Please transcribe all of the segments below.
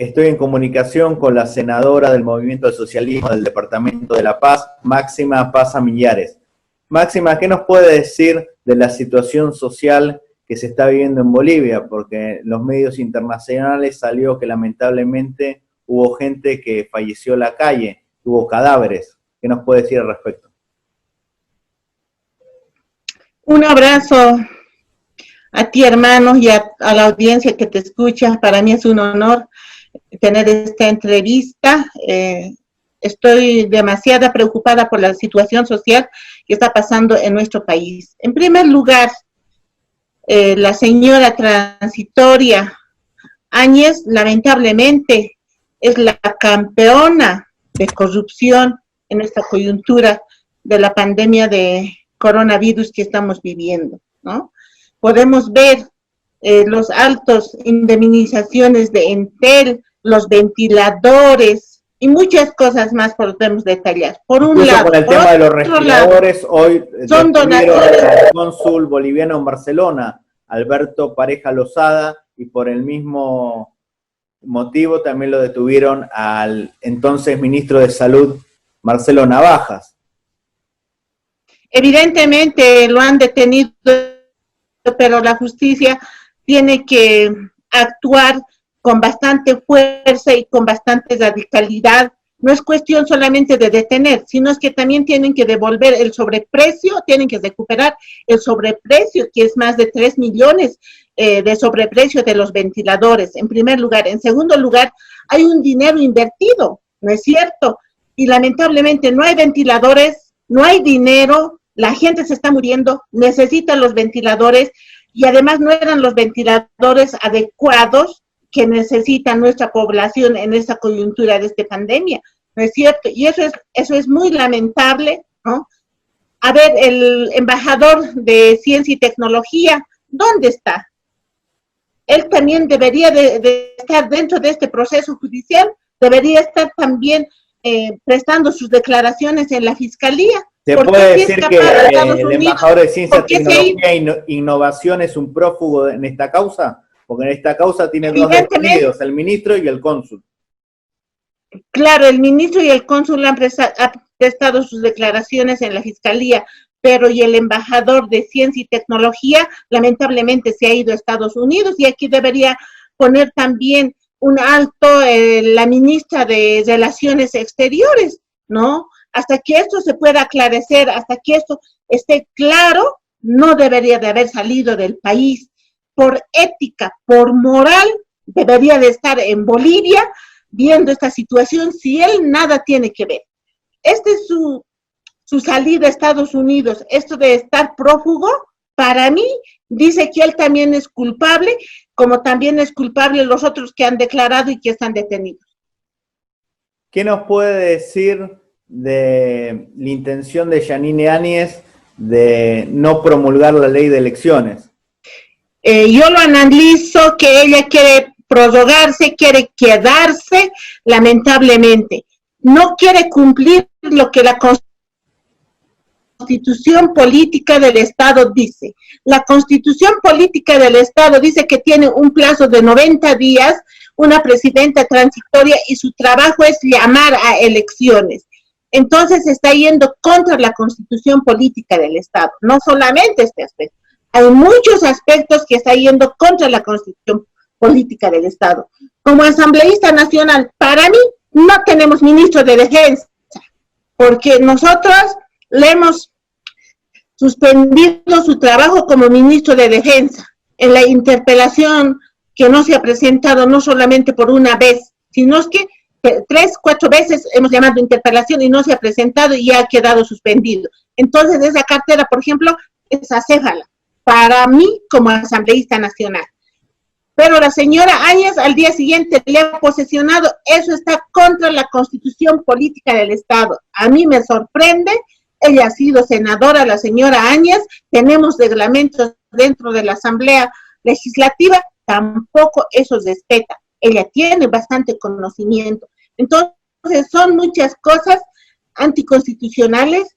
Estoy en comunicación con la senadora del Movimiento del Socialismo del Departamento de La Paz, Máxima Paz Millares. Máxima, ¿qué nos puede decir de la situación social que se está viviendo en Bolivia? Porque en los medios internacionales salió que lamentablemente hubo gente que falleció en la calle, hubo cadáveres. ¿Qué nos puede decir al respecto? Un abrazo a ti, hermanos, y a la audiencia que te escucha. Para mí es un honor tener esta entrevista. Estoy demasiado preocupada por la situación social que está pasando en nuestro país. En primer lugar, la señora transitoria Áñez, lamentablemente, es la campeona de corrupción en esta coyuntura de la pandemia de coronavirus que estamos viviendo, ¿no? Podemos ver los altos indemnizaciones de Entel, los ventiladores y muchas cosas más podemos detallar. Por un lado, con el tema de los respiradores, hoy son donadores al cónsul boliviano en Barcelona, Alberto Pareja Lozada, y por el mismo motivo también lo detuvieron al entonces ministro de Salud, Marcelo Navajas. Evidentemente lo han detenido, pero la justicia tiene que actuar con bastante fuerza y con bastante radicalidad. No es cuestión solamente de detener, sino es que también tienen que devolver el sobreprecio, tienen que recuperar el sobreprecio, que es más de 3 millones de sobreprecio de los ventiladores, en primer lugar. En segundo lugar, hay un dinero invertido, ¿no es cierto? Y lamentablemente no hay ventiladores, no hay dinero, la gente se está muriendo, necesitan los ventiladores, y además no eran los ventiladores adecuados que necesita nuestra población en esta coyuntura de esta pandemia, ¿no es cierto? Y eso es muy lamentable, ¿no? A ver, el embajador de Ciencia y Tecnología, ¿dónde está? Él también debería de estar dentro de este proceso judicial, debería estar también prestando sus declaraciones en la Fiscalía. ¿Se puede decir que el embajador de Ciencia, Tecnología e Innovación es un prófugo en esta causa? Porque en esta causa tiene dos detenidos, el ministro y el cónsul. Claro, el ministro y el cónsul han prestado sus declaraciones en la Fiscalía, pero y el embajador de Ciencia y Tecnología lamentablemente se ha ido a Estados Unidos, y aquí debería poner también un alto la ministra de Relaciones Exteriores, ¿no? Hasta que esto se pueda aclarecer, hasta que esto esté claro, no debería de haber salido del país. Por ética, por moral, debería de estar en Bolivia viendo esta situación si él nada tiene que ver. Este es su salida a Estados Unidos. Esto de estar prófugo, para mí, dice que él también es culpable, como también es culpable los otros que han declarado y que están detenidos. ¿Qué nos puede decir de la intención de Yanine Áñez de no promulgar la ley de elecciones? Yo lo analizo que ella quiere prorrogarse, quiere quedarse, lamentablemente. No quiere cumplir lo que la Constitución Política del Estado dice. La Constitución Política del Estado dice que tiene un plazo de 90 días, una presidenta transitoria, y su trabajo es llamar a elecciones. Entonces está yendo contra la Constitución Política del Estado, no solamente este aspecto. Hay muchos aspectos que está yendo contra la Constitución Política del Estado. Como asambleísta nacional, para mí, no tenemos ministro de Defensa, porque nosotros le hemos suspendido su trabajo como ministro de Defensa. En la interpelación que no se ha presentado no solamente por una vez, sino es que 3, 4 veces hemos llamado interpelación y no se ha presentado y ha quedado suspendido. Entonces, esa cartera, por ejemplo, es acéfala para mí como asambleísta nacional. Pero la señora Áñez al día siguiente le ha posesionado, eso está contra la Constitución Política del Estado. A mí me sorprende, ella ha sido senadora, la señora Áñez, tenemos reglamentos dentro de la Asamblea Legislativa, tampoco eso respeta. Ella tiene bastante conocimiento. Entonces, son muchas cosas anticonstitucionales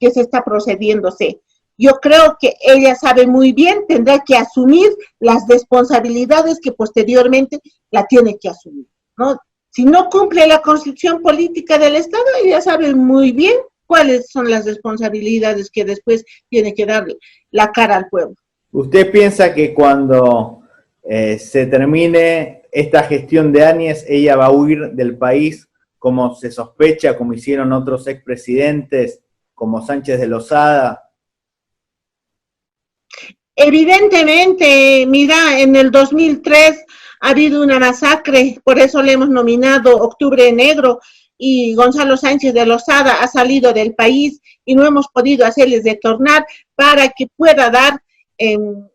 que se está procediéndose. Yo creo que ella sabe muy bien, tendrá que asumir las responsabilidades que posteriormente la tiene que asumir. ¿no? Si no cumple la Constitución Política del Estado, ella sabe muy bien cuáles son las responsabilidades que después tiene que dar la cara al pueblo. ¿Usted piensa que cuando se termine esta gestión de Áñez, ella va a huir del país como se sospecha, como hicieron otros expresidentes, como Sánchez de Lozada? Evidentemente, mira, en el 2003 ha habido una masacre, por eso le hemos nominado Octubre Negro, y Gonzalo Sánchez de Lozada ha salido del país y no hemos podido hacerles retornar para que pueda dar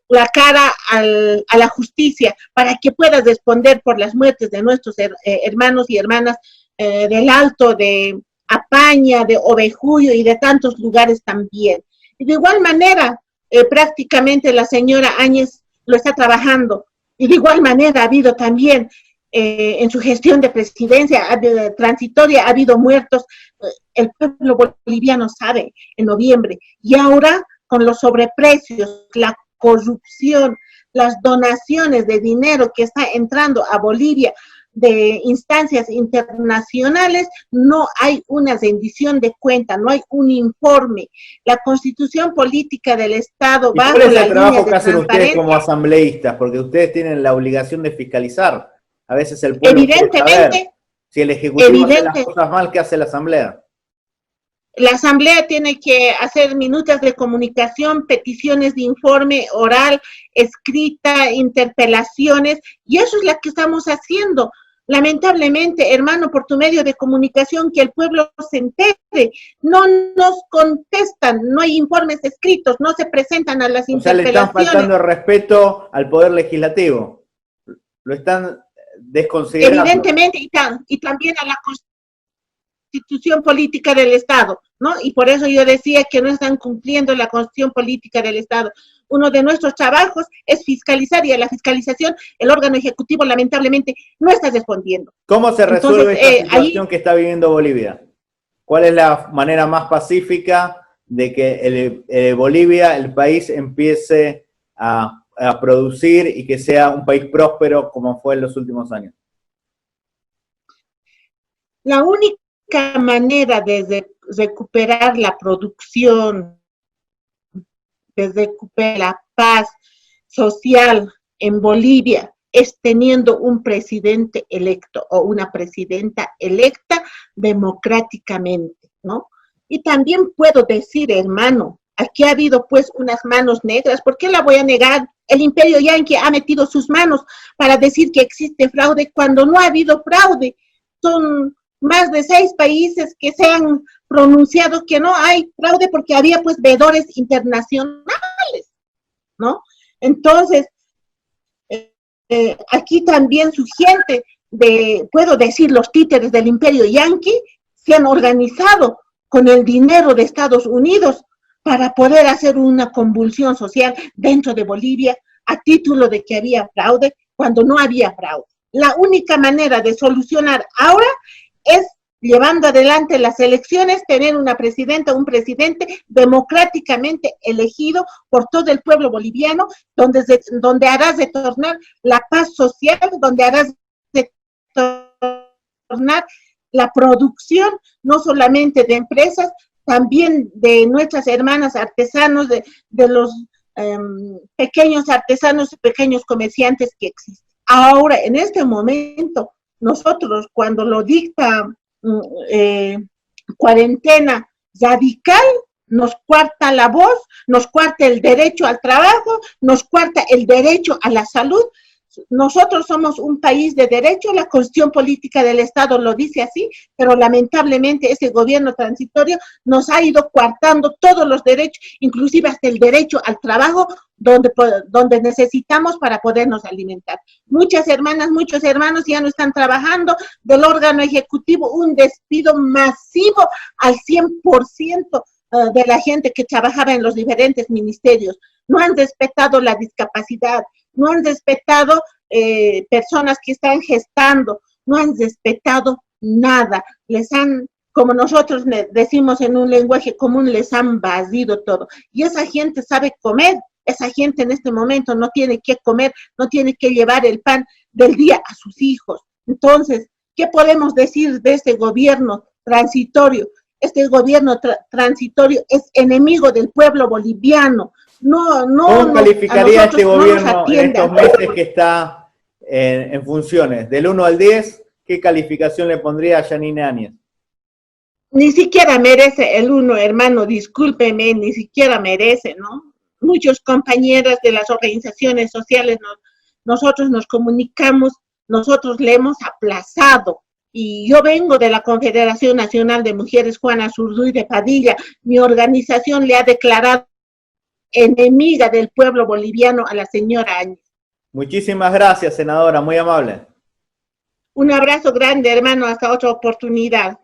la cara a la justicia, para que pueda responder por las muertes de nuestros hermanos y hermanas del Alto, de Apaña, de Ovejuyo y de tantos lugares también. Y de igual manera, prácticamente la señora Áñez lo está trabajando. Y de igual manera ha habido también en su gestión de presidencia transitoria, ha habido muertos. El pueblo boliviano sabe en noviembre. Y ahora con los sobreprecios, la corrupción, las donaciones de dinero que está entrando a Bolivia de instancias internacionales, no hay una rendición de cuenta, no hay un informe. La Constitución Política del Estado va bajo la línea de transparencia. ¿Cuál es el trabajo que hacen ustedes como asambleístas? Porque ustedes tienen la obligación de fiscalizar. A veces el pueblo quiere saber si el Ejecutivo hace las cosas mal, ¿qué hace la Asamblea? La Asamblea tiene que hacer minutas de comunicación, peticiones de informe oral, escrita, interpelaciones, y eso es lo que estamos haciendo. Lamentablemente, hermano, por tu medio de comunicación, que el pueblo se entere, no nos contestan, no hay informes escritos, no se presentan a las interpelaciones. O sea, le están faltando el respeto al Poder Legislativo, lo están desconsiderando. Evidentemente, y también a la Constitución Política del Estado, ¿no? Y por eso yo decía que no están cumpliendo la Constitución Política del Estado. Uno de nuestros trabajos es fiscalizar, y a la fiscalización el órgano ejecutivo lamentablemente no está respondiendo. ¿Cómo se resuelve esta situación que está viviendo Bolivia? ¿Cuál es la manera más pacífica de que Bolivia, el país, empiece a producir y que sea un país próspero como fue en los últimos años? La única manera de recuperar la producción, de recuperar la paz social en Bolivia, es teniendo un presidente electo o una presidenta electa democráticamente, ¿no? Y también puedo decir, hermano, aquí ha habido pues unas manos negras. ¿Por qué la voy a negar? El imperio yanqui ha metido sus manos para decir que existe fraude cuando no ha habido fraude. Son más de 6 países que se han pronunciado que no hay fraude porque había pues veedores internacionales, ¿no? Entonces, aquí también su gente, puedo decir, los títeres del imperio yanqui, se han organizado con el dinero de Estados Unidos para poder hacer una convulsión social dentro de Bolivia a título de que había fraude cuando no había fraude. La única manera de solucionar ahora es llevando adelante las elecciones, tener una presidenta, un presidente democráticamente elegido por todo el pueblo boliviano, donde harás retornar la paz social, donde harás retornar la producción, no solamente de empresas, también de nuestras hermanas artesanos, de los pequeños artesanos y pequeños comerciantes que existen. Ahora, en este momento, nosotros cuando lo dicta cuarentena radical, nos cuarta la voz, nos cuarta el derecho al trabajo, nos cuarta el derecho a la salud. Nosotros somos un país de derecho, la Constitución Política del Estado lo dice así, pero lamentablemente ese gobierno transitorio nos ha ido coartando todos los derechos, inclusive hasta el derecho al trabajo, donde necesitamos para podernos alimentar. Muchas hermanas, muchos hermanos ya no están trabajando, del órgano ejecutivo un despido masivo al 100% de la gente que trabajaba en los diferentes ministerios. No han respetado la discapacidad, no han respetado personas que están gestando, no han respetado nada, les han, como nosotros decimos en un lenguaje común, les han barrido todo. Y esa gente sabe comer, esa gente en este momento no tiene que comer, no tiene que llevar el pan del día a sus hijos. Entonces, ¿Qué podemos decir de este gobierno transitorio? Este gobierno transitorio es enemigo del pueblo boliviano. ¿Cómo calificaría este gobierno en estos meses que está en funciones? Del 1 al 10, ¿qué calificación le pondría a Yanine Áñez? Ni siquiera merece el 1, hermano, discúlpeme, ni siquiera merece, ¿no? Muchos compañeras de las organizaciones sociales, nosotros nos comunicamos, nosotros le hemos aplazado. Y yo vengo de la Confederación Nacional de Mujeres Juana Zurduy de Padilla. Mi organización le ha declarado enemiga del pueblo boliviano a la señora Áñez. Muchísimas gracias, senadora, muy amable. Un abrazo grande, hermano, hasta otra oportunidad.